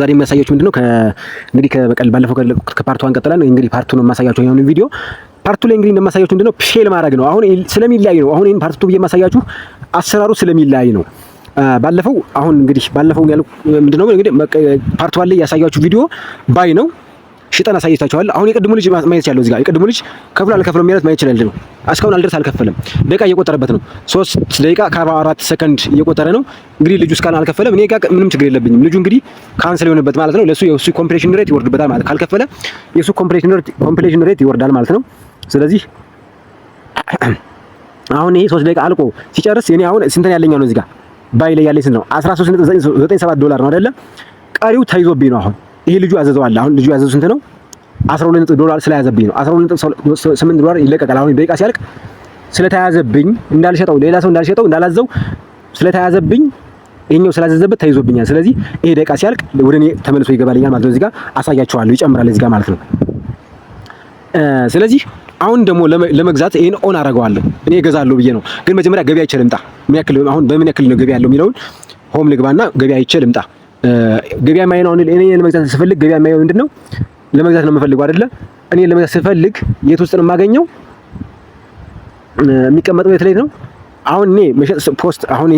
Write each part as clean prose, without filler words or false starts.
ዛሬ የሚያሳያችሁ ምንድነው እንግዲህ ከበቀል ባለፈው ከፓርት 1 ቀጥለን እንግዲህ ፓርት 2 ነው የማሳያችሁ። ይሄን ቪዲዮ ፓርት 2 ላይ እንግዲህ እንደማሳያችሁ ምንድነው ፌል ማድረግ ነው። አሁን ስለሚለያይ ነው። አሁን ይሄን ፓርት 2 ብዬ የማሳያችሁ አሰራሩ ስለሚለያይ ነው። ባለፈው አሁን እንግዲህ ባለፈው ያለው ምንድነው እንግዲህ ፓርት 1 ላይ ያሳያችሁ ቪዲዮ ባይ ነው ሽጠን አሳይታችኋል። አሁን የቀድሞ ልጅ ማየት ያለው እዚህ ጋር የቀድሞ ልጅ ከፍሎ አልከፈለም ማለት ማየት ይችላል ነው። እስካሁን አልደረስ አልከፈለም። ደቂቃ እየቆጠረበት ነው። 3 ደቂቃ ከ44 ሰከንድ እየቆጠረ ነው። እንግዲህ ልጁ እስካሁን አልከፈለም። እኔ ጋር ምንም ችግር የለብኝም። ልጁ እንግዲህ ካንሰል ይሆንበት ማለት ነው። ለሱ የሱ ኮምፕሌሽን ሬት ይወርድበታል ማለት ካልከፈለ የሱ ኮምፕሌሽን ሬት ይወርዳል ማለት ነው። ስለዚህ አሁን ይሄ 3 ደቂቃ አልቆ ሲጨርስ የኔ አሁን ስንት ያለኛው ነው እዚህ ጋር ባይ ላይ ያለኝ ስንት ነው? $13.97 ነው አይደለ? ቀሪው ተይዞብኝ ነው አሁን ይሄ ልጁ ያዘዘዋል። አሁን ልጁ ያዘዘው ስንት ነው? $12 ስለያዘብኝ ነው። $12.8 ይለቀቃል። አሁን ደቂቃ ሲያልቅ ስለተያዘብኝ እንዳልሸጠው ሌላ ሰው እንዳላዘው ስለተያዘብኝ ይሄኛው ስላዘዘበት ተይዞብኛል። ስለዚህ ይሄ ደቂቃ ሲያልቅ ወደ እኔ ተመልሶ ይገባልኛል ማለት ነው። እዚህ ጋር አሳያችኋለሁ፣ ይጨምራል እዚህ ጋር ማለት ነው። ስለዚህ አሁን ደግሞ ለመግዛት ይሄን ኦን አደርገዋለሁ። እኔ እገዛለሁ ብዬ ነው፣ ግን መጀመሪያ ገበያ አይቼ ልምጣ። ምን ያክል አሁን በምን ያክል ነው ገበያ ያለው የሚለውን ሆም ልግባና ገበያ አይቼ ልምጣ። ገበያ ማየው ነው። እኔ ለመግዛት ስፈልግ ገበያ ማየው ምንድነው ለመግዛት ነው የምፈልገው አይደለ? እኔ ለመግዛት ስፈልግ የት ውስጥ ነው የማገኘው? የሚቀመጠው የት ላይ ነው? አሁን እኔ ፖስት አሁን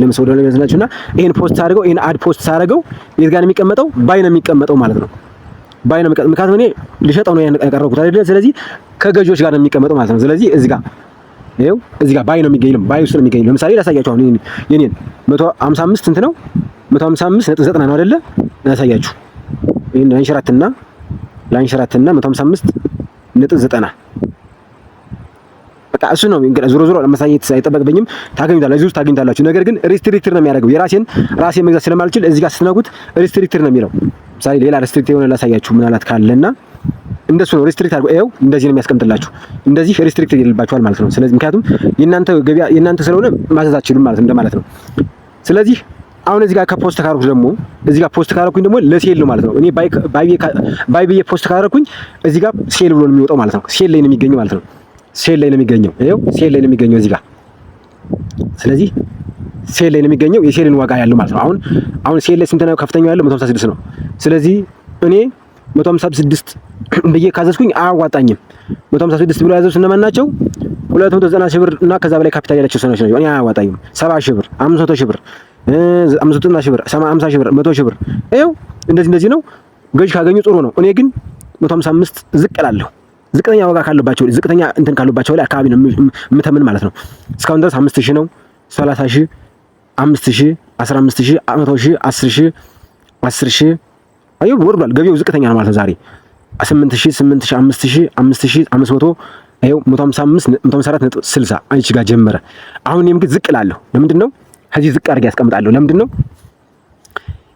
ለምሳሌ ወደ ለገዛናችሁና ይሄን ፖስት አድርገው ይሄን አድ ፖስት ሳደርገው የት ጋር ነው የሚቀመጠው? ባይ ነው የሚቀመጠው ማለት ነው። ባይ ነው የሚቀመጠው ምክንያቱም እኔ ልሸጠው ነው ያቀረብኩት አይደለ? ስለዚህ ከገዢዎች ጋር ነው የሚቀመጠው ማለት ነው። ስለዚህ እዚህ ጋር ይኸው እዚህ ጋር ባይ ነው የሚገኘው፣ ባይ ውስጥ ነው የሚገኘው። ለምሳሌ ላሳያችሁ። አሁን የኔን 155 እንት ነው 155.90 ነው አይደለ? ላሳያችሁ። ይሄን ላንሸራትና 155.90 በቃ እሱ ነው እንግዲህ ዞሮ ለማሳየት አይጠበቅብኝም። ታገኙታላችሁ፣ እዚህ ውስጥ ታገኙታላችሁ። ነገር ግን ሪስትሪክትድ ነው የሚያደርገው። ራሴ መግዛት ስለማልችል እዚህ ጋር ስትነኩት ሪስትሪክትድ ነው የሚለው። ምሳሌ ሌላ ሪስትሪክት የሆነ ላሳያችሁ ምናልባት ካለና እንደሱ ነው ሪስትሪክት አድርጎ ይኸው እንደዚህ ነው የሚያስቀምጥላችሁ። እንደዚህ ሪስትሪክትድ ይልባችኋል ማለት ነው። ስለዚህ ምክንያቱም የእናንተ ገበያ የእናንተ ስለሆነ ማዘዝ አትችሉም ማለት እንደማለት ነው። ስለዚህ አሁን እዚህ ጋር ከፖስት ካረኩ ደግሞ እዚህ ጋር ፖስት ካረኩኝ ደግሞ ለሴል ነው ማለት ነው። እኔ ባይ ብዬ ፖስት ካረኩኝ እዚህ ጋር ሴል ብሎ ነው የሚወጣው ማለት ነው። ሴል ላይ ነው የሚገኘው ማለት ነው። ሴል ላይ ነው የሚገኘው። ይኸው ሴል ላይ ነው የሚገኘው እዚህ ጋር። ስለዚህ ሴል ላይ ነው የሚገኘው የሴልን ዋጋ ያለው ማለት ነው። አሁን ሴል ላይ ስንት ነው ከፍተኛው ያለው? 156 ነው። ስለዚህ እኔ 156 ብዬ ካዘዝኩኝ አያዋጣኝም። 156 ብሎ ያዘዙት እነማን ናቸው? 290 ሺህ ብር እና ከዛ በላይ ካፒታል ያላቸው ሰዎች ናቸው። እኔ አያዋጣኝም። 70 ሺህ ብር፣ 500 ሺህ ብር፣ 590 ሺህ ብር፣ 50 ሺህ ብር፣ 100 ሺህ ብር ይኸው እንደዚህ ነው። ገዥ ካገኙ ጥሩ ነው። እኔ ግን 155 ዝቅ እላለሁ። ዝቅተኛ ዋጋ ካለባቸው ዝቅተኛ እንትን ካለባቸው ላይ አካባቢ ነው የምተምን ማለት ነው። እስካሁን ድረስ 5000 ነው፣ 30000፣ 5000፣ 15000፣ 100000፣ 10000፣ 10000 አዩ ወርዷል። ገበያው ዝቅተኛ ነው ማለት ነው። ዛሬ 8000፣ 8000፣ 5000፣ 5500 ይኸው 154.60 አንቺ ጋር ጀመረ። አሁን እኔም ግን ዝቅ እላለሁ። ለምንድን ነው ከዚህ ዝቅ አድርጌ ያስቀምጣለሁ? ለምንድን ነው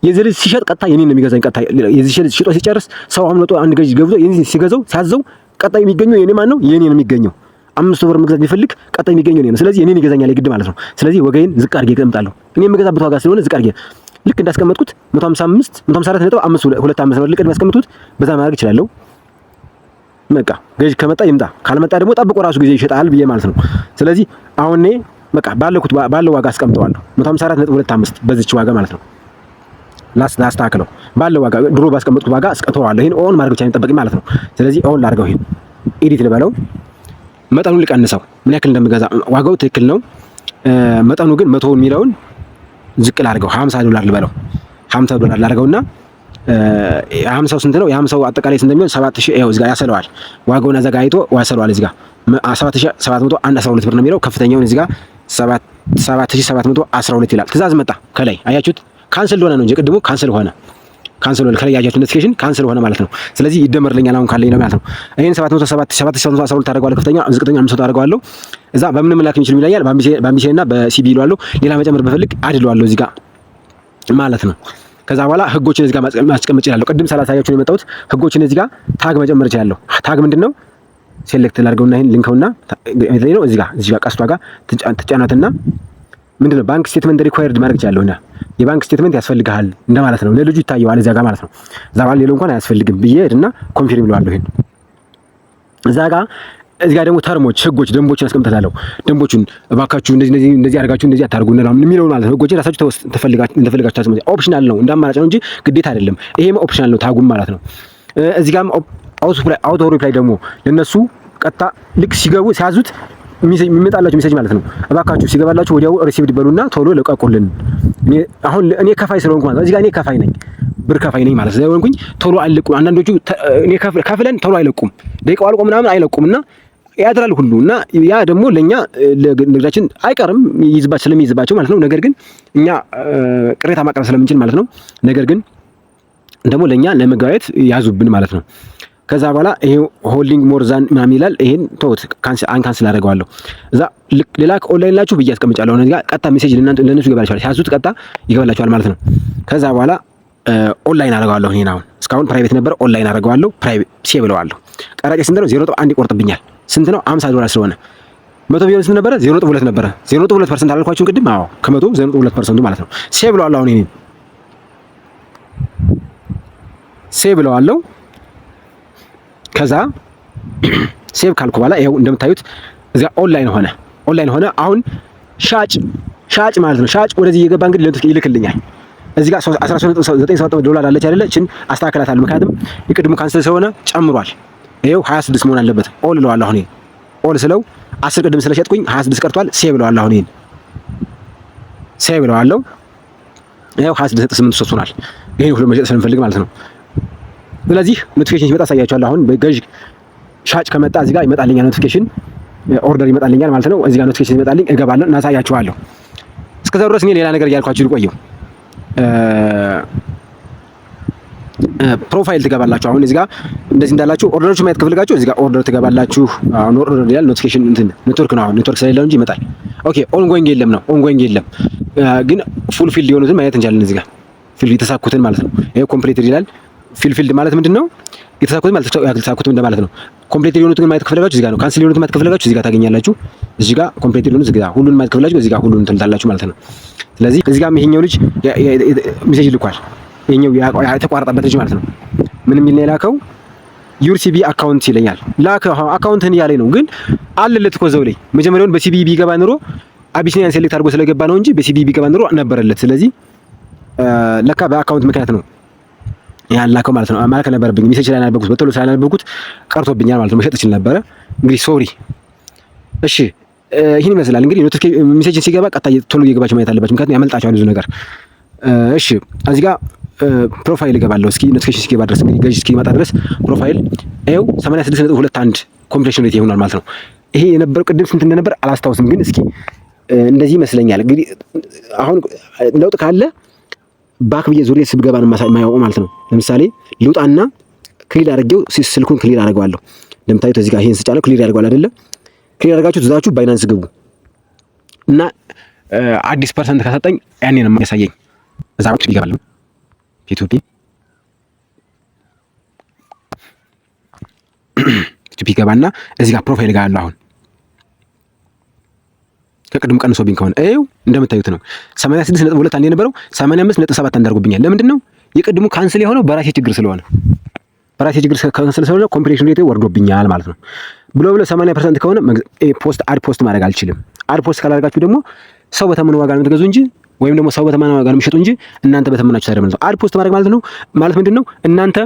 የዚህ ልጅ ሲሸጥ ቀጥታ የኔን ነው የሚገዛኝ። ቀጥታ የዚህ ልጅ ሽጦ ሲጨርስ ሰው አምልጦ አንድ ገዥ ገብቶ የኔን ሲገዛው ሲያዘው ቀጥታ የሚገኘው የኔ ማን ነው? የኔ ነው የሚገኘው። 500 ብር መግዛት ቢፈልግ ቀጥታ የሚገኘው የኔ ነው። ስለዚህ የኔን ይገዛኛል የግድ ማለት ነው። ስለዚህ ወጋዬን ዝቅ አድርጌ አስቀምጣለሁ። እኔ የምገዛበት ዋጋ ስለሆነ ዝቅ አድርጌ ልክ እንዳስቀመጥኩት 155 154.525 ነው ልክ እንዳስቀመጥኩት በዛ ማድረግ እችላለሁ። በቃ ገዥ ከመጣ ይምጣ፣ ካልመጣ ደግሞ ጠብቆ ራሱ ጊዜ ይሸጣል ብዬ ማለት ነው። ስለዚህ አሁን እኔ በቃ ባለው ዋጋ አስቀምጠዋለሁ 154.25 በዚች ዋጋ ማለት ነው። ላስተካክለው ባለው ዋጋ ድሮ ባስቀመጥኩት ዋጋ አስቀምጠዋለሁ። ይሄን ኦን ማድረግ ብቻ ነው ማለት ነው። ስለዚህ ኦን ላድርገው፣ ይሄን ኤዲት ልበለው፣ መጠኑን ልቀንሰው፣ ምን ያክል እንደምገዛ ዋጋው ትክክል ነው። መጠኑ ግን 100 የሚለውን ዝቅ ላድርገው፣ $50 ልበለው፣ $50 ላድርገውና 50 ስንት ነው? የ50 አጠቃላይ ስንት እንደሚሆን 7000 ይኸው እዚህ ጋር ያሰለዋል። ዋጋውን አዘጋጅቶ ያሰለዋል። እዚህ ጋር 7712 ብር ነው የሚለው። ከፍተኛውን እዚህ ጋር 7712 ይላል። ትእዛዝ መጣ ከላይ አያችሁት? ካንሰል ሆነ ነው እንጂ ቅድሙ ካንሰል ሆነ ከላይ ያያችሁት ኖቲፊኬሽን ካንሰል ሆነ ማለት ነው። ስለዚህ ይደመርልኛል አሁን ካለኝ ነው ማለት ነው። ይሄን 7712 ታደርገዋለሁ። ከፍተኛ ዝቅተኛ 500 ታደርገዋለሁ። እዛ በምን መላክ የሚችል ይላል። በአምቢሴ እና በሲቢ ይሏለሁ። ሌላ መጨመር በፈልግ አድለዋለሁ እዚህ ጋር ማለት ነው። ከዛ በኋላ ህጎችን እዚህ ጋር ማስቀመጥ ይችላል። ቅድም ሳላሳያችሁ ነው የመጣሁት። ህጎችን እዚህ ጋር ታግ መጨመር ይችላል። ታግ ምንድነው? ሴሌክት ላድርገውና ይሄን ሊንከውና ነው እዚህ ጋር ቀስቷ ጋር ትጫናትና ምንድነው ባንክ ስቴትመንት ሪኳየርድ ማድረግ ይችላልውና የባንክ ስቴትመንት ያስፈልጋል እንደማለት ነው። ለልጁ ይታየዋል እዛ ጋር ማለት ነው። እዛ ባለ ሌላው እንኳን አያስፈልግም ብዬ እና ኮንፊርም ብለዋለሁ። ይሄን እዛ ጋር እዚህ ጋር ደግሞ ተርሞች፣ ህጎች፣ ደንቦችን አስቀምጣለሁ። ደንቦቹን እባካችሁ እንደዚህ አድርጋችሁ እንደዚህ አታርጉ የሚለው ማለት ነው። ህጎችን ራሳችሁ እንደፈለጋችሁ ታስቀምጡ። ኦፕሽናል ነው እንዳማራጭ ነው እንጂ ግዴታ አይደለም። ይሄም ኦፕሽናል ነው ታጉም ማለት ነው። እዚህ ጋርም አውቶ ሪፕላይ ደግሞ ለነሱ ቀጥታ ልክ ሲገቡ ሲያዙት የሚመጣላችሁ ሜሴጅ ማለት ነው። እባካችሁ ሲገባላችሁ ወዲያው ሪሲቭድ ይበሉና ቶሎ ለቀቁልን። እኔ ከፋይ ስለሆንኩ ማለት ነው። እዚህ ጋር እኔ ከፋይ ነኝ፣ ብር ከፋይ ነኝ ማለት ስለሆንኩኝ ቶሎ አይለቁም። አንዳንዶቹ እኔ ከፍለን ቶሎ አይለቁም፣ ደቂቃው አልቆ ምናምን አይለቁምና ያድራል ሁሉ እና ያ ደግሞ ለኛ ለንግዳችን አይቀርም ስለሚይዝባቸው ማለት ነው። ነገር ግን እኛ ቅሬታ ማቅረብ ስለምንችል ማለት ነው። ነገር ግን ደግሞ ለኛ ለመጋየት ያዙብን ማለት ነው። ከዛ በኋላ ይሄ ሆልዲንግ ሞር ዛን ምናምን ይላል። ይሄን ተውት፣ ካንስል አደርገዋለሁ። እዛ ሌላ ኦንላይን ላችሁ ብዬ አስቀምጫለሁ። እዚህ ጋር ቀጥታ ሜሴጅ ለነሱ ይገባላችኋል። ሲያዙት ቀጥታ ይገባላችኋል ማለት ነው። ከዛ በኋላ ኦንላይን አደርገዋለሁ። ይሄን አሁን እስካሁን ፕራይቬት ነበር፣ ኦንላይን አደርገዋለሁ። ፕራይቬት ሴቭ እለዋለሁ። ቀራጭ ስንት ነው? 0.1 ይቆርጥብኛል። ስንት ነው? $50 ስለሆነ 100 ቢሆን ስንት ነበረ? 0.2 ነበረ። 0.2% አላልኳችሁም ቅድም? አዎ ከመቶ 0.2% ማለት ነው። ሴቭ እለዋለሁ። አሁን ይሄን ሴቭ እለዋለሁ። ከዛ ሴቭ ካልኩ በኋላ ይሄው እንደምታዩት እዚያ ኦንላይን ሆነ። አሁን ሻጭ ማለት ነው። ሻጭ ወደዚህ እየገባ እንግዲህ ለንት ይልክልኛል። እዚህ ጋር $13.97 አለች አይደለ? እቺን አስተካክላታለሁ። ምክንያቱም የቅድሙ ካንሰል ስለሆነ ጨምሯል። ይሄው 26 መሆን አለበት። ኦል እለዋለሁ። አሁን ኦል ስለው 10 ቅድም ስለሸጥኩኝ 26 ቀርቷል። ሴቭ እለዋለሁ። አሁን ሴቭ እለዋለሁ። ይሄው 26.83 ሆኗል። ይሄን ሁሉ መሸጥ ስለምፈልግ ማለት ነው። ስለዚህ ኖቲፊኬሽን ሲመጣ አሳያችኋለሁ። አሁን በገዥ ሻጭ ከመጣ እዚህ ጋር ይመጣልኛል ኖቲፊኬሽን፣ ኦርደር ይመጣልኛል ማለት ነው። እዚህ ጋር ኖቲፊኬሽን ይመጣልኝ፣ እገባለሁ እና አሳያችኋለሁ። እስከዛው ድረስ እኔ ሌላ ነገር እያልኳችሁ ልቆየው። ፕሮፋይል ትገባላችሁ። አሁን እዚህ ጋር እንደዚህ እንዳላችሁ ኦርደሮቹ ማየት ከፈልጋችሁ እዚህ ጋር ኦርደር ትገባላችሁ። አሁን ኦርደር ይላል። ኖቲፊኬሽን ኔትወርክ ነው። አሁን ኔትወርክ ስለሌለው እንጂ ይመጣል። ኦኬ ኦንጎይንግ የለም ነው። ኦንጎይንግ የለም ግን ፉል ፊልድ የሆኑትን ማየት እንችላለን። እዚህ ጋር ፊልድ የተሳኩትን ማለት ነው። ይሄ ኮምፕሊትድ ይላል። ፊልድ ማለት ምንድነው? የተሳኩት ማለት ያልተሳኩት እንደማለት ነው። ኮምፕሊት የሆኑትን ማየት ከፈለጋችሁ እዚህ ጋር ነው። ካንስል የሆኑትን ማየት ከፈለጋችሁ እዚህ ጋር ታገኛላችሁ። እዚህ ጋር ኮምፕሊት የሆኑት እዚህ ጋር ሁሉን ማየት ከፈለጋችሁ እዚህ ጋር ሁሉን ትልታላችሁ ማለት ነው። ስለዚህ እዚህ ጋር ይሄኛው ልጅ ሜሴጅ ልኳል። ይሄኛው የተቋረጠበት ልጅ ማለት ነው። ምን የሚል ነው የላከው? ዩር ሲቢ አካውንት ይለኛል። አካውንትን እያለኝ ነው፣ ግን አለለት እኮ ዘው ላይ መጀመሪያውን በሲቢ ቢገባ ኑሮ አቢሲኒያን ሴሌክት አድርጎ ስለገባ ነው እንጂ በሲቢ ቢገባ ኑሮ ነበረለት። ስለዚህ ለካ በአካውንት ምክንያት ነው ያላከው ማለት ነው። ማለት ነበረብኝ ሜሴጅ ላይ ያነበብኩት በቶሎ ሳላነበብኩት ቀርቶብኛል ማለት ነው። መሸጥ ይችላል ነበረ እንግዲህ ሶሪ። እሺ ይሄን ይመስላል እንግዲህ ኖቲፊኬሽን ሜሴጅ ሲገባ ቀጥታ ቶሎ እየገባችሁ ማየት አለባችሁ፣ ምክንያቱም ያመልጣችኋል ብዙ ነገር። እሺ እዚህ ጋር ፕሮፋይል እገባለሁ። እስኪ ኖቲፊኬሽን ሲገባ ድረስ እንግዲህ ገዥ እስኪመጣ ድረስ ፕሮፋይል ይኸው 86.21 ኮምፕሌሽን ሬት ይሆናል ማለት ነው። ይሄ የነበረው ቅድም ስንት እንደነበር አላስታውስም፣ ግን እስኪ እንደዚህ ይመስለኛል። እንግዲህ አሁን ለውጥ ካለ ባክ ብዬ ዙሪያ ስብገባ ነው የማያውቀው ማለት ነው። ለምሳሌ ልውጣና ክሊር አድርጌው ስልኩን ክሊር አድርገዋለሁ። እንደምታዩት እዚህ ጋር ይሄን ስጫለው ክሊር ያደርገዋል አይደለ? ክሊር አድርጋችሁ ትዛችሁ ባይናንስ ግቡ እና አዲስ ፐርሰንት ከሰጠኝ ያኔ ነው የሚያሳየኝ። እዛ ወጥ ይገባል ፒቱፒ ገባና እዚህ ጋር ፕሮፋይል ጋር አለው። አሁን ከቅድም ቀንሶብኝ ከሆነ ይኸው እንደምታዩት ነው 86.2 አንዴ የነበረው 85.7 እንዳርጉብኛል። ለምንድን ነው የቅድሙ ካንስል የሆነው? በራሴ ችግር ስለሆነ ካንስል ስለሆነ ኮምፕሌሽን ሬት ወርዶብኛል ማለት ነው። ብሎ 80% ከሆነ አድ ፖስት ማድረግ አልችልም። አድ ፖስት ካላደርጋችሁ ደግሞ ሰው በተመነ ዋጋ ነው የምትገዙ እንጂ ወይም ደግሞ ሰው በተመነ ዋጋ ነው የሚሸጡ እንጂ እናንተ በተመናችሁ ታደርጉ ነው። አድ ፖስት ማድረግ ማለት ነው ማለት ምንድነው? እናንተ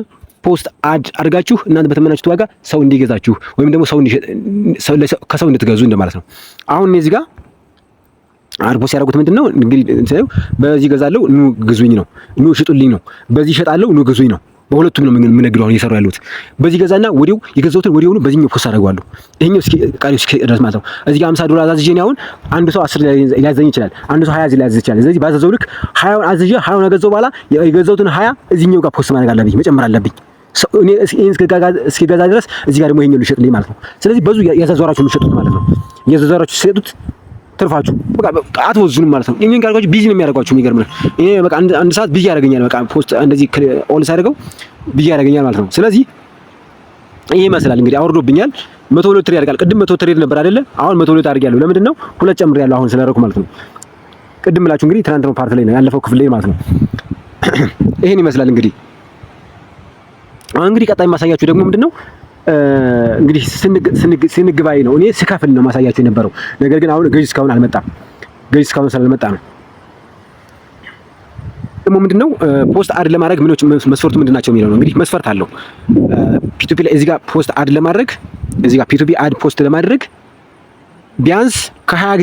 ፖስት አድ አድርጋችሁ እናንተ በተመናችሁት ዋጋ ሰው እንዲገዛችሁ ወይም ደግሞ ሰው ከሰው እንድትገዙ እንደማለት ነው። አሁን እዚህ ጋር አድ ፖስት ያደረጉት ምንድነው እንግዲህ በዚህ ገዛለሁ ኑ ግዙኝ ነው፣ ኑ ሽጡልኝ ነው፣ በዚህ ሸጣለሁ ኑ ግዙኝ ነው። በሁለቱም ነው የምነግደው አሁን እየሰሩ ያሉት። በዚህ ገዛና ወዲው የገዛሁትን ወዲውኑ በዚህኛው ፖስት አደርገዋለሁ። ይሄኛው እስኪ ቃሪው እስኪ ድረስ ማለት ነው። እዚህ ጋር $50 አዝዤ ነው አሁን አንድ ሰው 10 ሊያዘኝ ይችላል፣ አንድ ሰው 20 ሊያዘኝ ይችላል። ስለዚህ ባዘዘው ልክ 20 አዝዤ 20 ነገዘው በኋላ የገዛሁትን 20 እዚህኛው ጋር ፖስት ማድረግ አለብኝ፣ መጨመር አለብኝ። እኔ እስኪገዛ ድረስ እዚህ ጋር ደግሞ ይሄኛው ሊሸጥልኝ ማለት ነው። ስለዚህ በዙ ያዘዟራችሁ የሚሸጡት ማለት ነው። ያዘዟራችሁ ሲሸጡት ትርፋችሁ በቃ አትወዝኑም ማለት ነው። እኛን ጋርጋችሁ ቢዚ ነው የሚያደርጓችሁ። የሚገርም ነው። እኔ በቃ አንድ ሰዓት ቢዚ ያደርገኛል። በቃ ፖስት እንደዚህ ኦል ሳደርገው ቢዚ ያደርገኛል ማለት ነው። ስለዚህ ይሄ ይመስላል እንግዲህ አውርዶብኛል። 102 ትሬድ ያደርጋል። ቅድም 100 ትሬድ ነበር አይደለ? አሁን 102 አድርጌያለሁ። ለምንድን ነው ሁለት ጨምሬያለሁ አሁን ስለረኩ ማለት ነው። ቅድም እላችሁ እንግዲህ ትናንት ነው ፓርት ላይ ነው ያለፈው ክፍል ላይ ማለት ነው። ይሄን ይመስላል እንግዲህ። አሁን እንግዲህ ቀጣይ ማሳያችሁ ደግሞ ምንድነው እንግዲህ ስንግባይ ነው እኔ ስከፍል ነው ማሳያችሁ የነበረው። ነገር ግን አሁን ገዥ እስካሁን አልመጣም። ገዥ እስካሁን ስላልመጣ ነው። ደግሞ ምንድነው ፖስት አድ ለማድረግ ምኖች መስፈርቱ ምንድናቸው የሚለው ነው። እንግዲህ መስፈርት አለው ፒቱፒ ላይ እዚህ ጋር ፖስት አድ ለማድረግ እዚህ ጋር ፒቱፒ አድ ፖስት ለማድረግ ቢያንስ ከ20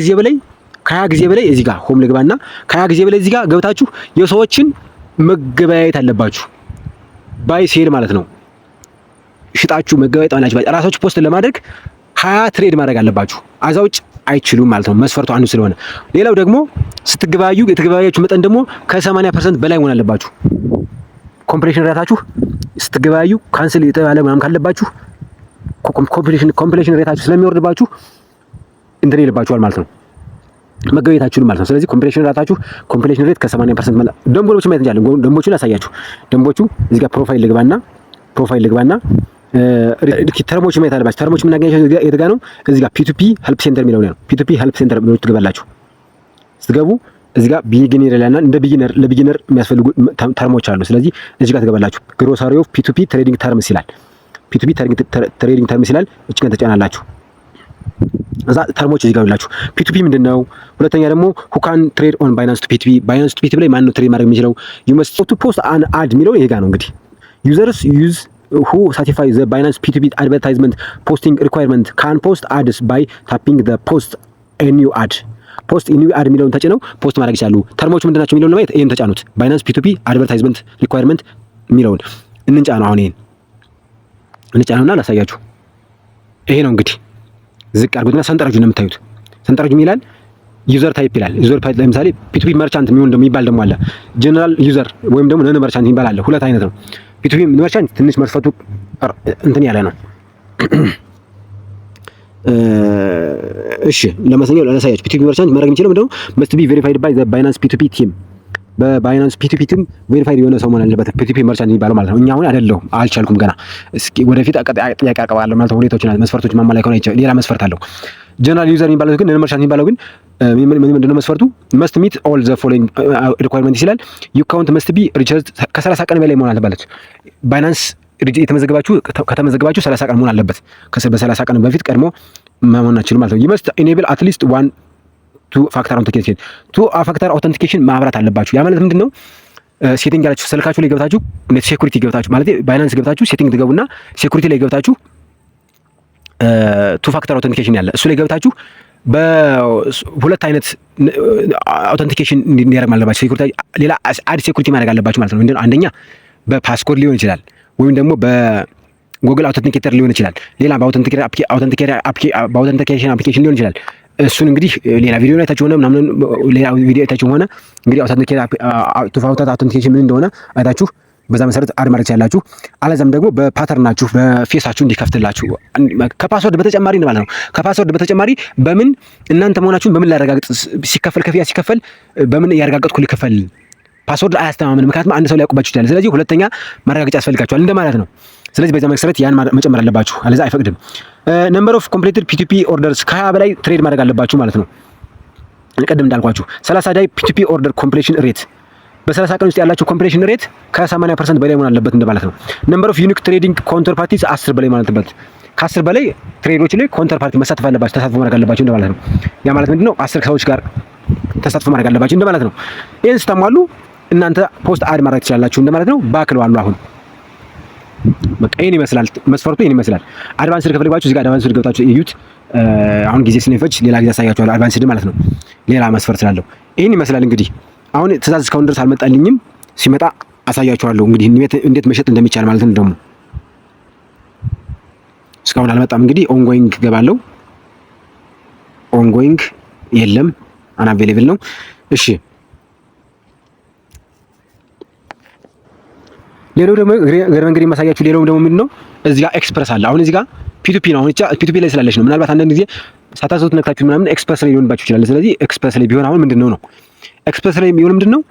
ጊዜ በላይ እዚህ ጋር ሆም ልግባና ከ20 ጊዜ በላይ እዚህ ጋር ገብታችሁ የሰዎችን መገበያየት አለባችሁ። ባይ ሴል ማለት ነው። ሽጣችሁ መገበያየት አላችሁ። ራሳችሁ ፖስት ለማድረግ 20 ትሬድ ማድረግ አለባችሁ። አዛ ውጭ አይችሉም ማለት ነው። መስፈርቱ አንዱ ስለሆነ ሌላው ደግሞ ስትገበያዩ የተገበያያችሁ መጠን ደግሞ ከ80% በላይ መሆን አለባችሁ። ኮምፕሌሽን ሬታችሁ ስትገበያዩ ካንስል የተባለ ምናምን ካለባችሁ ኮምፕሌሽን ሬታችሁ ስለሚወርድባችሁ እንትን ይልባችኋል ማለት ነው። መገበያየት አትችሉም ማለት ነው። ስለዚህ ኮምፕሌሽን ሬት ከ80% ማለት ደንቦቹ ማየት እንችላለን። ደንቦቹን ላሳያችሁ። ደንቦቹ እዚህ ጋር ፕሮፋይል ልግባና ተርሞች ማየት አለባችሁ። ተርሞች የምናገኛቸው የት ጋር ነው? እዚህ ጋር ፒቱፒ ሄልፕ ሴንተር የሚለው ነው። ፒቱፒ ሄልፕ ሴንተር ብሎ ትገባላችሁ። ስትገቡ እዚህ ጋር ቢጊነር ይላልና እንደ ለቢጊነር የሚያስፈልጉ ተርሞች አሉ። ስለዚህ እዚህ ጋር ትገባላችሁ። ግሮሰሪ ኦፍ ፒቱፒ ትሬዲንግ ተርምስ ይላል። ፒቱፒ ትሬዲንግ ተርምስ ይላል። እቺን ተጫናላችሁ። እዛ ተርሞች እዚህ ጋር ይላችሁ። ፒቱፒ ምንድነው? ሁለተኛ ደግሞ who can trade on Binance to P2P Binance to P2P ላይ ማን ነው ትሬድ ማድረግ የሚችለው? you must to post an ad የሚለው ይሄ ጋር ነው። እንግዲህ users who satisfy the Binance P2P advertisement posting requirement can post ads by tapping the post a new ad የሚለውን ተጭነው ፖስት ማድረግ ይችላሉ። ተርሞች ምንድናቸው የሚለውን ለማየት ይሄን ተጫኑት። Binance P2P advertisement requirement የሚለውን እንጫነው። አሁን ይሄን እንጫነውና ላሳያችሁ። ይሄ ነው እንግዲህ ዝቅ አድርጉትና ሰንጠረጁ ነው የምታዩት። ሰንጠረጁ ይላል ዩዘር ታይፕ ይላል። ዩዘር ታይፕ ለምሳሌ ፒቱፒ መርቻንት የሚባል ደግሞ አለ። ጀነራል ዩዘር ወይም ደግሞ ነን መርቻንት የሚባል አለ። ሁለት አይነት ነው። ፒቱፒ መርቻንት ትንሽ መስፈቱ እንትን ያለ ነው። እሺ ለማሳየው ላሳያችሁ። ፒቱፒ መርቻንት ማድረግ የሚችለው ምንድነው? መስት ቢ ቬሪፋይድ ባይ ዘ ባይናንስ ፒቱፒ ቲም በባይናንስ ፒቱፒ ቲም ቬሪፋይድ የሆነ ሰው መሆን አለበት። ፒቱፒ መርቻንት የሚባለው ማለት ነው። እኛ አሁን አይደለሁም አልቻልኩም ገና። እስኪ ወደፊት ጥያቄ አቀርባለሁ ማለት ሁኔታዎችና መስፈርቶች ማሟላት ከሆነ ሌላ መስፈርት አለው። ጀነራል ዩዘር የሚባለው ግን ነን መርቻንት የሚባለው ግን ምንድነው መስፈርቱ? መስት ሚት ኦል ዘ ፎሎዊንግ ሪኳየርመንት ይላል። ዩ ካውንት መስት ቢ ሪቻርጅ ከ30 ቀን በላይ መሆን አለበት። ባይናንስ ከተመዘገባችሁ 30 ቀን መሆን አለበት። በ30 ቀን በፊት ቀድሞ መሆን አትችሉም ማለት ነው። ዩ መስት ኢኔብል አት ሊስት ዋን ቱ ፋክተር አውተንቲኬሽን ማብራት አለባችሁ። ያ ማለት ምንድነው? ሴቲንግ ያላችሁ ስልካችሁ ላይ ገብታችሁ ሴኩሪቲ ገብታችሁ ማለት ባይናንስ ገብታችሁ ሴቲንግ ትገቡና ሴኩሪቲ ላይ ገብታችሁ ቱ ፋክተር አውተንቲኬሽን ያለ እሱ ላይ ገብታችሁ በሁለት አይነት አውተንቲኬሽን እንዲያደርግ አለባችሁ። ሴኩሪቲ ሌላ አድ ሴኩሪቲ ማድረግ አለባችሁ ማለት ነው። ምንድነው? አንደኛ በፓስኮድ ሊሆን ይችላል ወይም ደግሞ በጉግል አውተንቲኬተር ሊሆን ይችላል። ሌላ በአውተንቲኬሽን አፕሊኬሽን ሊሆን ይችላል። እሱን እንግዲህ ሌላ ቪዲዮ ላይ ታችሁ ሆነ ምናምን ሌላ ቪዲዮ አይታችሁ ሆነ እንግዲህ አውተንቲኬሽን ምን እንደሆነ አይታችሁ በዛ መሰረት አድ ማድረግ ያላችሁ። አለዛም ደግሞ በፓተርናችሁ በፌሳችሁ እንዲከፍትላችሁ ከፓስወርድ በተጨማሪ ማለት ነው። ከፓስወርድ በተጨማሪ በምን እናንተ መሆናችሁን በምን ላረጋግጥ? ክፍያ ሲከፈል በምን ያረጋግጥኩ ሊከፈል? ፓስወርድ አያስተማምንም። ምክንያቱም አንድ ሰው ሊያውቁባችሁ ይችላል። ስለዚህ ሁለተኛ ማረጋገጫ ያስፈልጋችኋል እንደማለት ነው። ስለዚህ በዛ መሰረት ያን መጨመር አለባችሁ፣ አለዛ አይፈቅድም። ነምበር ኦፍ ኮምፕሊትድ ፒቱፒ ኦርደርስ ከ20 በላይ ትሬድ ማድረግ አለባችሁ ማለት ነው። ቅድም እንዳልኳችሁ 30 ዳይ ፒቱፒ ኦርደር ኮምፕሌሽን ሬት በ30 ቀን ውስጥ ያላችሁ ኮምፕሌሽን ሬት ከ80% በላይ መሆን አለበት እንደማለት ነው። ነምበር ኦፍ ዩኒክ ትሬዲንግ ካውንተር ፓርቲስ 10 በላይ ማለት ነው። ከ10 በላይ ትሬዶች ላይ ካውንተር ፓርቲ መሳተፍ አለባችሁ፣ ተሳትፎ ማድረግ አለባችሁ እንደማለት ነው። ያ ማለት ምንድነው? 10 ሰዎች ጋር ተሳትፎ ማድረግ አለባችሁ እንደማለት ነው። ይሄን ስታሟሉ እናንተ ፖስት አድ ማድረግ ትችላላችሁ እንደማለት ነው። ባክለዋሉ አሁን በቃ ይሄን ይመስላል መስፈርቱ፣ ይሄን ይመስላል። አድቫንስድ ከፈልጋችሁ እዚህ ጋር አድቫንስድ ገብታችሁ እዩት። አሁን ጊዜ ስለሚፈጅ ሌላ ጊዜ አሳያችኋለሁ። አድቫንስድ ማለት ነው ሌላ መስፈርት ስላለው ይሄን ይመስላል። እንግዲህ አሁን ትእዛዝ እስካሁን ድረስ አልመጣልኝም። ሲመጣ አሳያችኋለሁ እንግዲህ እንዴት መሸጥ እንደሚቻል ማለት ነው። ደግሞ እስካሁን አልመጣም። እንግዲህ ኦንጎይንግ ገባለሁ። ኦንጎይንግ የለም፣ አንአቬሌብል ነው። እሺ ሌላው ደግሞ ገር መንገድ የማሳያችሁ ሌላው ደግሞ ምንድነው? እዚህ ጋር ኤክስፕረስ አለ። አሁን እዚህ ጋር ፒቱፒ ነው። አሁን ፒቱፒ ላይ ስላለች ነው። ምናልባት አንዳንድ ጊዜ ሳታዘውት ነክታችሁ ምናምን ኤክስፕረስ ላይ ሊሆንባችሁ ይችላል። ስለዚህ ኤክስፕረስ ላይ ቢሆን አሁን ምንድነው ኤክስፕረስ ላይ ቢሆን ምንድነው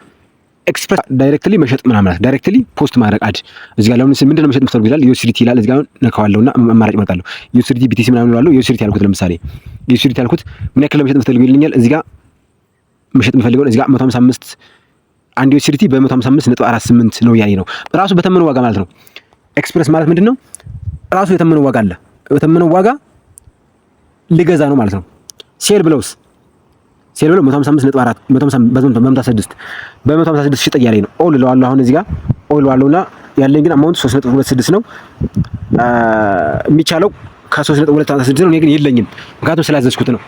ኤክስፕረስ ዳይሬክትሊ መሸጥ ምናምን ዳይሬክትሊ ፖስት ማድረግ አድ እዚህ ጋር ለምን ምንድነው መሸጥ የምትፈልጉ ይላል። ዩኤስዲቲ ይላል። እዚህ ጋር ነካዋለሁና አማራጭ እመርጣለሁ። ዩኤስዲቲ ቢቲሲ ምናምን ነው። ዩኤስዲቲ ያልኩት ለምሳሌ ዩኤስዲቲ ያልኩት ምን ያክል መሸጥ የምትፈልጉ ይልኛል። እዚህ ጋር መሸጥ የምፈልገው እዚህ ጋር 155 አንድ ዩኤስዲቲ በ155.48 ነው ያለኝ ነው ራሱ በተመኑ ዋጋ ማለት ነው። ኤክስፕረስ ማለት ምንድነው? ራሱ የተመነው ዋጋ አለ። የተመነው ዋጋ ሊገዛ ነው ማለት ነው። ሴል ብለው 155.4 በ156 ሽጥ እያለኝ ነው። ኦል እለዋለሁ አሁን እዚህ ጋር ኦል እለዋለሁና ያለኝ ግን አማውንት 3.26 ነው። የሚቻለው ከ3.26 ነው። እኔ ግን የለኝም ምክንያቱም ስላዘዝኩት ነው።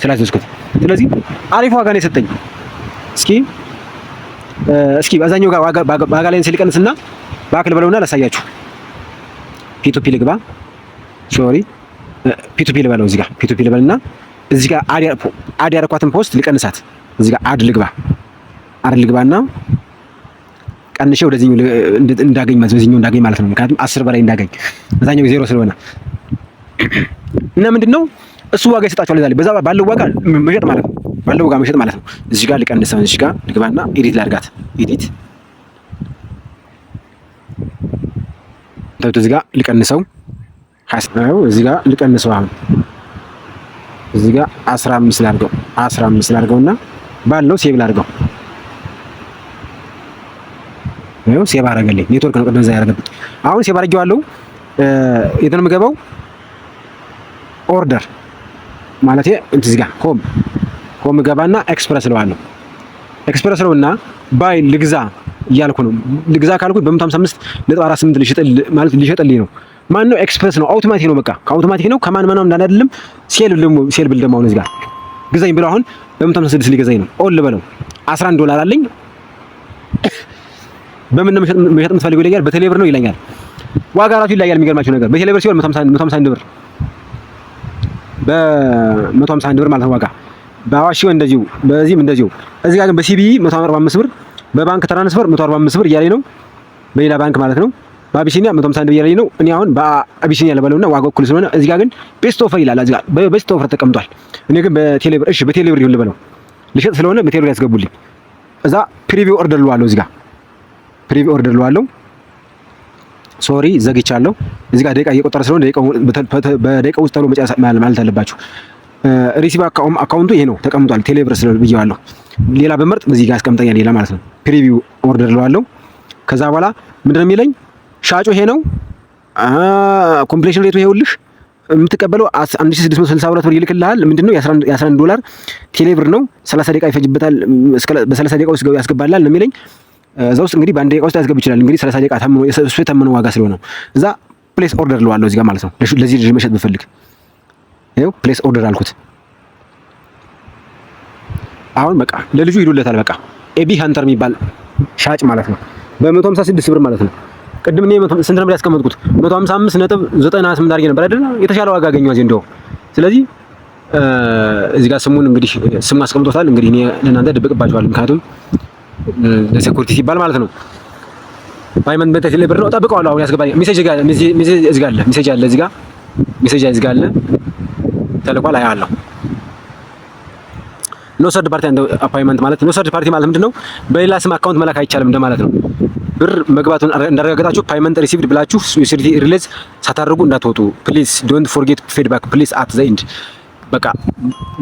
ስለዚህ አሪፍ ዋጋ ነው የሰጠኝ። እስኪ በዛኛው ጋር ዋጋ ላይ ሲልቀንስና ባክል በለውና ላሳያችሁ። ፒቱፒ ልግባ። ሶሪ ፒቱፒ ልበለው። እዚህ ጋር ፒቱፒ ልበልና እዚህ ጋር አድ ያረኳትን ፖስት ልቀንሳት። እዚህ ጋር አድ ልግባና ቀንሼ ወደዚህኛው እንዳገኝ ማለት ነው። ምክንያቱም 10 በላይ እንዳገኝ በዛኛው 0 ስለሆነ እና ምንድነው እሱ ዋጋ ይሰጣቸዋል። እዛ ላይ በዛ ባለው ዋጋ መሸጥ ማለት ነው። እዚህ ጋር ልቀንሰው። እዚህ ጋር ልግባና ኤዲት ላድርጋት። ኤዲት ታውቱ እዚህ ጋር ልቀንሰው። እዚህ ጋር ልቀንሰው። አሁን እዚህ ጋር 15 ላድርገውና ባለው ሴቭ ላድርገው። ነው ሴቭ አደረገልኝ። ኔትወርክ ነው ቅድም እዛ ያደረገብኝ። አሁን ሴቭ አድርጌዋለሁ። የትንም ገባው ኦርደር ማለት እዚህ ጋር ሆም ገባና ኤክስፕረስ ለውና ባይ ልግዛ እያልኩ ነው። ልግዛ ካልኩት በ155.48 ሊሸጥልኝ ነው። ማን ነው? ኤክስፕረስ ነው። አውቶማቲክ ነው። በቃ ከአውቶማቲክ ነው። ከማን እንዳን አይደለም። ሴል ብል ደግሞ አሁን እዚህ ጋር ግዛኝ ብለው አሁን በ156 ሊገዛኝ ነው። ኦል በለው $11 አለኝ። በምን ነው መሸጥ የምትፈልገው ይለኛል። በቴሌብር ነው ይለኛል። ዋጋ ራሱ ይለያል። የሚገርማችሁ ነገር በቴሌብር ሲሆን 151 ብር በ151 ብር ማለት ነው ዋጋ። በአዋሽ ሲሆን እንደዚሁ፣ በዚህም እንደዚሁ። እዚህ ጋር ግን በሲቢኢ 145 ብር፣ በባንክ ትራንስፈር 145 ብር እያለኝ ነው። በሌላ ባንክ ማለት ነው። በአቢሲኒያ 151 ብር እያለኝ ነው። እኔ አሁን በአቢሲኒያ ለበለውና ዋጋው እኩል ስለሆነ እዚህ ጋር ግን ቤስት ኦፈር ይላል። እዚህ ጋር በቤስት ኦፈር ተቀምጧል። እኔ ግን በቴሌብር በቴሌብር ይሁን ልበለው ልሸጥ ስለሆነ በቴሌብር ያስገቡልኝ። እዛ ፕሪቪው ኦርደር ልዋለሁ። እዚህ ጋር ፕሪቪው ኦርደር ልዋለሁ። ሶሪ ዘግቻለሁ። እዚህ ጋር ደቂቃ እየቆጠረ ስለሆነ በደቂቃ ውስጥ ተብሎ መጨረስ ማለት አለባችሁ። ሪሲቭ አካውንቱ ይሄ ነው ተቀምጧል። ቴሌብር ስለሆነ ብዬዋለሁ። ሌላ በመርጥ በዚህ ጋር አስቀምጠኛል። ሌላ ማለት ነው። ፕሪቪው ኦርደር ልዋለሁ። ከዛ በኋላ ምንድነው የሚለኝ? ሻጩ ይሄ ነው። ኮምፕሌሽን ሬቱ ይሄውልሽ የምትቀበለው 1662 ብር ይልክልሃል። ምንድነው $11 ቴሌብር ነው። 30 ደቂቃ ይፈጅበታል። በ30 ደቂቃ ውስጥ ያስገባላል ነው የሚለኝ። እዛ ውስጥ እንግዲህ በአንድ ደቂቃ ውስጥ ያስገብ ይችላል። እንግዲህ 30 ደቂቃ ታምኖ እሱ የተመነው ዋጋ ስለሆነ እዛ ፕሌስ ኦርደር ልዋለሁ እዚህ ጋር ማለት ነው። ለዚህ ልጅ መሸጥ ብፈልግ ይኸው ፕሌስ ኦርደር አልኩት። አሁን በቃ ለልጁ ሂዱለታል። በቃ ኤቢ ሃንተር የሚባል ሻጭ ማለት ነው። በ156 ብር ማለት ነው። ቅድም እኔ ስንት ነበር ያስቀመጥኩት? 155.98 አድርጌ ነበር አይደል? የተሻለ ዋጋ አገኘው እዚህ እንደው። ስለዚህ እዚህ ጋር ስሙን እንግዲህ ስም አስቀምጦታል። እንግዲህ እኔ ለእናንተ ደብቅባችኋለሁ፣ ምክንያቱም ለሴኩሪቲ ሲባል ማለት ነው። ፓይመንት በቴሌ ብር ነው። ጠብቀዋለሁ። አሁን ያስገባኝ ሜሴጅ ጋር እዚህ ጋር አለ። ሜሴጅ አለ እዚህ ጋር ተልቋል። አያለሁ። ኖ ሰርድ ፓርቲ አንድ አፓይመንት ማለት ኖ ሰርድ ፓርቲ ማለት ምንድነው? በሌላ ስም አካውንት መላክ አይቻልም እንደማለት ነው። ብር መግባቱን እንዳረጋገጣችሁ ፓይመንት ሪሲቭድ ብላችሁ ዩሲዲ ሪሊዝ ሳታደርጉ እንዳትወጡ ፕሊዝ ዶንት ፎርጌት ፊድባክ ፕሊዝ አት ዘ ኤንድ። በቃ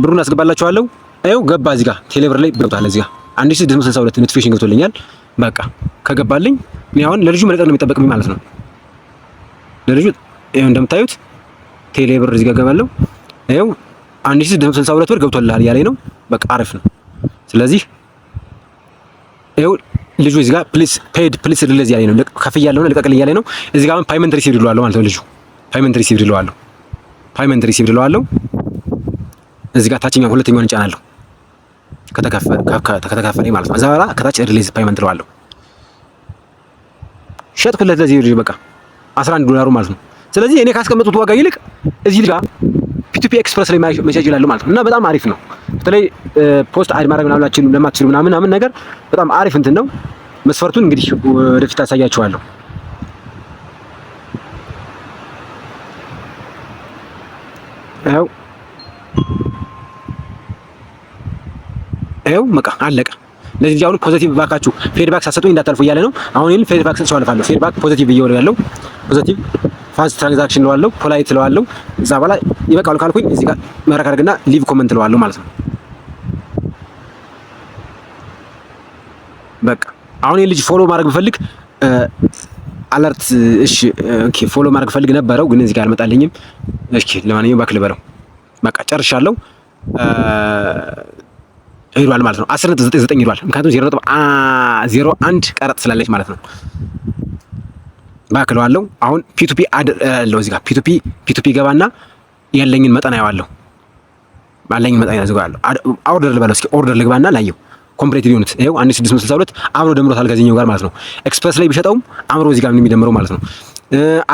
ብሩን አስገባላችኋለሁ። አይው ገባ እዚህ ጋር ቴሌብር ላይ ገብቷል። እዚህ ጋር 1662 ኖቲፊኬሽን ገብቶልኛል። በቃ ከገባልኝ እኔ አሁን ለልጁ መልቀቅ ነው የሚጠበቅብኝ ማለት ነው። ለልጁ ይሄው እንደምታዩት ቴሌብር እዚህ ጋር ገባለሁ። ይሄው 1662 ብር ገብቶልሃል እያለኝ ነው። በቃ አሪፍ ነው። ስለዚህ ይሄው ልጁ እዚህ ጋር ፕሊስ ፔድ ፕሊስ ሪሊዝ እያለኝ ነው። ከፍያለሁ ነው ልቀቅልኝ እያለኝ ነው። እዚህ ጋር ፓይመንት ሪሲቭድ ይለዋለሁ ማለት ነው። ልጁ ፓይመንት ሪሲቭድ ይለዋለሁ። እዚህ ጋር ታችኛው ሁለተኛውን እንጫናለሁ ከተከፈለኝ ማለት ነው። እዛ በኋላ ከታች ሪሊዝ ፓይመንት ይለዋለሁ። ሸጥኩለት ለዚህ ልጅ በቃ $11 ማለት ነው። ስለዚህ እኔ ካስቀመጡት ዋጋ ይልቅ እዚህ ጋር ፒቱፒ ኤክስፕረስ ላይ መሸጥ ይችላሉ ማለት ነው። እና በጣም አሪፍ ነው። በተለይ ፖስት አድ ማድረግ ምናምን ለማትችሉ ምናምን ነገር በጣም አሪፍ እንትን ነው። መስፈርቱን እንግዲህ ወደፊት አሳያችኋለሁ። ይኸው በቃ አለቀ። ለዚህ አሁን ፖዚቲቭ ባካችሁ ፊድባክ ሳሰጡኝ እንዳታልፉ እያለ ነው። አሁን ይሄን ፊድባክ ሰጥቼው አልፋለሁ። ፊድባክ ፖዚቲቭ እየወረ ያለው ፖዚቲቭ ፋስት ትራንዛክሽን ለዋለው ፖላይት ለዋለው እዛ በኋላ ይበቃል ካልኩኝ እዚህ ጋር መረክ አድርግና ሊቭ ኮሜንት ለዋለው ማለት ነው። በቃ አሁን ይሄን ልጅ ፎሎ ማድረግ ብፈልግ አለርት እሺ ኦኬ ፎሎ ማድረግ ፈልግ ነበረው ግን እዚህ ጋር አልመጣልኝም። እሺ ለማንኛውም ባክ ልበለው በቃ ጨርሻለሁ። ሄዷል ማለት ነው 10.99 ሄዷል። ምክንያቱም 0.01 ቀረጥ ስላለች ማለት ነው። ባክ ለዋለሁ አሁን ፒ2ፒ አለው እዚህ ጋር ፒ2ፒ ገባና ያለኝን መጠን አየዋለሁ። ባለኝን መጠን ያዘጋለሁ። ኦርደር ልበለው እስኪ ኦርደር ልግባና ላየው ኮምፕሊት ዩኒት ይሄው 1662 አብሮ ደምሮታል ከዚህኛው ጋር ማለት ነው። ኤክስፕረስ ላይ ቢሸጠውም አብሮ እዚህ ጋር ነው የሚደምረው ማለት ነው።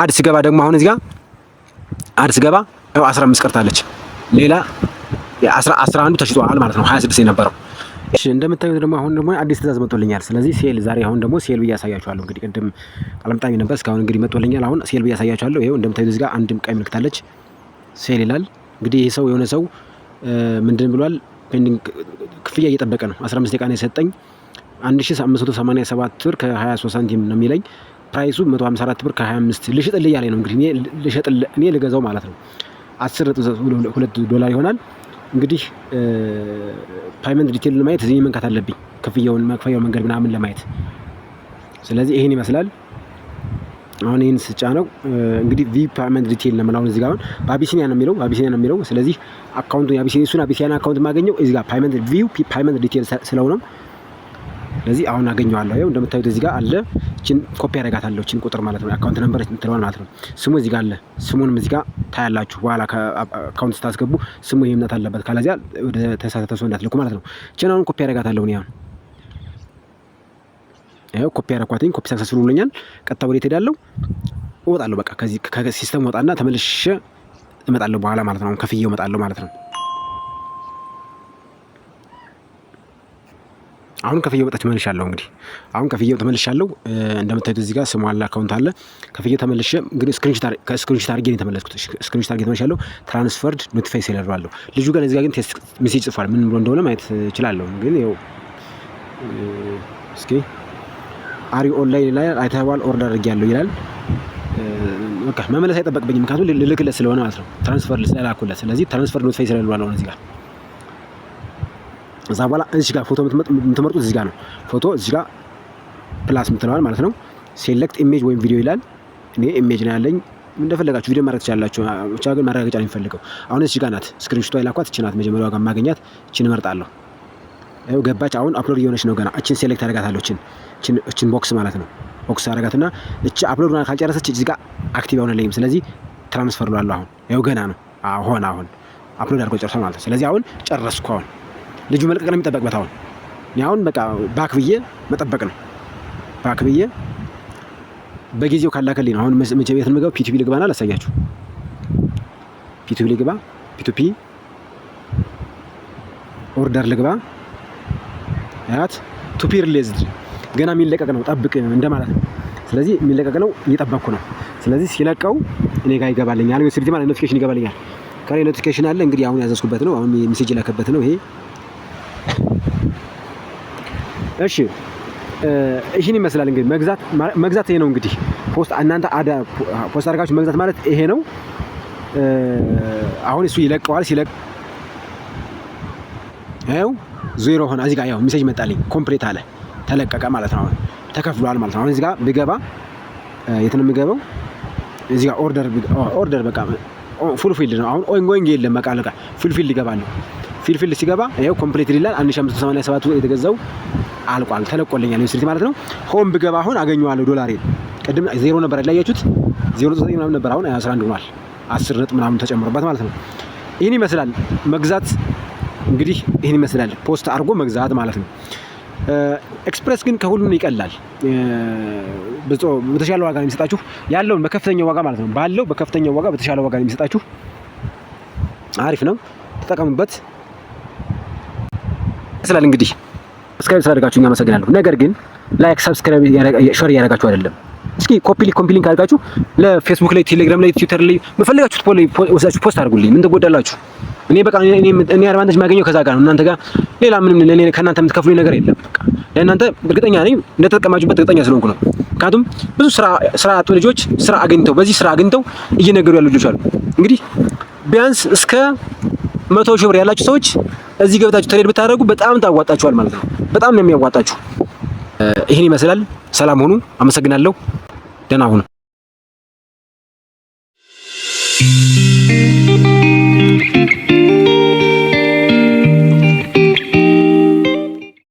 አድ ስገባ ደግሞ አሁን እዚህ ጋር አድ ስገባ ያው 15 ቀርታለች። ሌላ 11 ተሽጧል ማለት ነው 26 የነበረው። እሺ እንደምታዩት ደግሞ አሁን ደግሞ አዲስ ትእዛዝ መጥቶልኛል። ስለዚህ ሴል ዛሬ አሁን ደግሞ ሴል ብዬ አሳያችኋለሁ። እንግዲህ ቅድም አለምጣኝ ነበር እስካሁን እንግዲህ መጥቶልኛል። አሁን ሴል ብዬ አሳያችኋለሁ። ይሄው እንደምታዩት እዚህ ጋር አንድም ቀይ ምልክት አለች ሴል ይላል። እንግዲህ ይሄ ሰው የሆነ ሰው ምንድን ብሏል? ፔንዲንግ ክፍያ እየጠበቀ ነው። 15 ደቂቃ ነው የሰጠኝ 1587 ብር ከ23 ሳንቲም ነው የሚለኝ። ፕራይሱ 154 ብር ከ25 ልሽጥልህ እያለኝ ነው። እንግዲህ እኔ ልገዛው ማለት ነው 10.2 ዶላር ይሆናል። እንግዲህ ፓይመንት ዲቴል ለማየት እዚህ መንካት አለብኝ ክፍያውን መክፈያው መንገድ ምናምን ለማየት። ስለዚህ ይሄን ይመስላል። አሁን ይሄን ስጫ ነው እንግዲህ ቪ ፓይመንት ዲቴል ነው ማለት እዚህ ጋር አሁን በአቢሲኒያ ነው የሚለው ስለዚህ አካውንቱን የአቢሲኒያ አካውንት ማገኘው እዚህ ጋር ፓይመንት ቪው ፓይመንት ዲቴል ስለሆነ ስለዚህ አሁን አገኘዋለሁ። ያው እንደምታዩት እዚህ ጋር አለ። እቺን ኮፒ አደርጋታለሁ እቺን ቁጥር ማለት ነው አካውንት ነምበር እንትለዋል ማለት ነው። ስሙ እዚህ ጋር አለ። ስሙንም እዚህ ጋር ታያላችሁ። በኋላ ከአካውንት ስታስገቡ ስሙ ይሄምነት አለበት። ካለዚያ ወደ ተሳሳተ ሰው እንዳትልኩ ማለት ነው። እቺን አሁን ኮፒ አደርጋታለሁ ነው ያው ኮፒ አደረኳትኝ። ኮፒ ሰክሰስፉል ብሎኛል። ቀጥታ ወዴት ሄዳለሁ? እወጣለሁ። በቃ ከዚህ ከሲስተም ወጣና ተመልሼ እመጣለሁ በኋላ ማለት ነው። አሁን ከፍዬው እመጣለሁ ማለት ነው። አሁን ከፍዬው መጣች ተመልሻለሁ። እንግዲህ አሁን ከፍዬው ተመልሻለሁ። እንደምታዩት እዚህ ጋር ስሙ አለ አካውንት አለ። ከፍዬው ተመልሼ እንግዲህ ስክሪንሾት አድርጌ ነው የተመለስኩት። ስክሪንሾት አድርጌ ተመልሻለሁ። ትራንስፈርድ ኖቲፋይ ሴለር ባለው ልጁ ጋር እዚህ ጋር ግን ቴክስት ሜሴጅ ጽፏል። ምን ብሎ እንደሆነ ማየት እችላለሁ። ግን ያው እስኪ አሪ ኦንላይን ላይ አይተዋል ኦርደር አድርጌያለሁ ይላል። በቃ መመለስ አይጠበቅብኝም ምክንያቱም ልልክለት ስለሆነ ማለት ነው። ትራንስፈር ስለላኩለት ስለዚህ ትራንስፈር ኖቲፋይ ስለላሉ ባለው እዚህ ጋር እዛ በኋላ እዚህ ጋር ፎቶ የምትመርጡት እዚህ ጋር ነው። ፎቶ እዚህ ጋር ፕላስ የምትለዋል ማለት ነው። ሴሌክት ኢሜጅ ወይም ቪዲዮ ይላል። እኔ ኢሜጅ ነው ያለኝ። እንደፈለጋችሁ ቪዲዮ ማድረግ ትችላላችሁ። ብቻ ግን ማረጋገጫ ነው የሚፈልገው። አሁን እዚህ ጋር ናት ስክሪንሾቷ የላኳት እቺ ናት። መጀመሪያው ጋር ማግኛት እቺን እመርጣለሁ። ይኸው ገባች። አሁን አፕሎድ እየሆነች ነው ገና። እቺን ሴሌክት አደርጋታለሁ። እቺን ቦክስ ማለት ነው። ቦክስ አደርጋትና እቺ አፕሎድ ሆና ካልጨረሰች እዚህ ጋር አክቲቭ አይሆንልኝም። ስለዚህ ትራንስፈር ሏለሁ። አሁን ይኸው ገና ነው። አሁን አፕሎድ አድርጎ ጨርሷል ማለት ነው። ስለዚህ አሁን ጨረስኩ። አሁን ልጁ መልቀቅ ነው የሚጠበቅበት። አሁን በቃ ባክ ብዬ መጠበቅ ነው። ባክ ብዬ በጊዜው ካላከልኝ ነው። አሁን መቼ ቤት ነው የምገባው? ፒ2ፒ ልግባና ላሳያችሁ። ፒ2ፒ ልግባ። ፒ2ፒ ኦርደር ልግባ። አያት ቱፒ ሪሊዝድ ገና የሚለቀቅ ነው። ጠብቅ እንደማለት ነው። ስለዚህ የሚለቀቅ ነው። እየጠበቅኩ ነው። ስለዚህ ሲለቀው እኔ ጋር ይገባልኛል። ሜሴጅ ማለት ኖቲፊኬሽን ይገባልኛል። ከኔ ኖቲፊኬሽን አለ እንግዲህ አሁን ያዘዝኩበት ነው። አሁን ሜሴጅ ላከበት ነው ይሄ። እሺ ይሄን ይመስላል እንግዲህ መግዛት ይሄ ነው እንግዲህ ፖስት እናንተ ፖስት አድርጋችሁ መግዛት ማለት ይሄ ነው። አሁን እሱ ይለቀዋል። ሲለቅ ይኸው ዜሮ ሆነ። እዚህ ጋር ያው ሜሴጅ መጣልኝ ኮምፕሊት አለ ተለቀቀ ማለት ነው። አሁን ተከፍሏል ማለት ነው። አሁን እዚህ ጋር ብገባ የት ነው የምገባው? እዚህ ጋር ኦርደር በቃ ፉልፊልድ ነው። አሁን ኦንጎይንግ የለም። በቃ ለቃ ፉልፊልድ ይገባለሁ። ፉልፊልድ ሲገባ ይሄው ኮምፕሊት ይላል። 1587 የተገዛው አልቋል ተለቆልኛል ዩኒቨርሲቲ ማለት ነው። ሆም ብገባ አሁን አገኘዋለሁ ዶላሬን። ቅድም 0 ነበር ያላያችሁት 0.9 ምናምን ነበር። አሁን 11 ሆኗል። 10 ነጥብ ምናምን ተጨምሮበት ማለት ነው። ይሄን ይመስላል መግዛት እንግዲህ ይሄን ይመስላል ፖስት አድርጎ መግዛት ማለት ነው። ኤክስፕረስ ግን ከሁሉም ይቀላል። በተሻለ ዋጋ ነው የሚሰጣችሁ ያለውን በከፍተኛው ዋጋ ማለት ነው። ባለው በከፍተኛው ዋጋ በተሻለ ዋጋ ነው የሚሰጣችሁ። አሪፍ ነው፣ ተጠቀሙበት። ስላል እንግዲህ ሰብስክራይብ ስላደረጋችሁኝ አመሰግናለሁ። ነገር ግን ላይክ፣ ሰብስክራይብ፣ ሼር ያደረጋችሁ አይደለም። እስኪ ኮፒ ሊንክ አድርጋችሁ ለፌስቡክ ላይ፣ ቴሌግራም ላይ፣ ትዊተር ላይ በፈለጋችሁት ወስዳችሁ ፖስት አድርጉልኝ። ምን ትጎዳላችሁ? እኔ በቃ እኔ አድቫንቴጅ ማገኘው ከዛ ጋር ነው። እናንተ ጋር ሌላ ምንም ለኔ ከእናንተ የምትከፍሉኝ ነገር የለም። በቃ ለእናንተ እርግጠኛ ነኝ እንደተጠቀማችሁበት እርግጠኛ ስለሆንኩ ነው። ምክንያቱም ብዙ ስራ አጡ ልጆች ስራ አግኝተው እየነገሩ ያሉ ልጆች አሉ። እንግዲህ ቢያንስ እስከ 100,000 ብር ያላችሁ ሰዎች እዚህ ገብታችሁ ትሬድ ብታደርጉ በጣም ታዋጣችኋል ማለት ነው። በጣም ነው የሚያዋጣችሁ። ይሄን ይመስላል። ሰላም ሁኑ። አመሰግናለሁ። ደህና ሁኑ።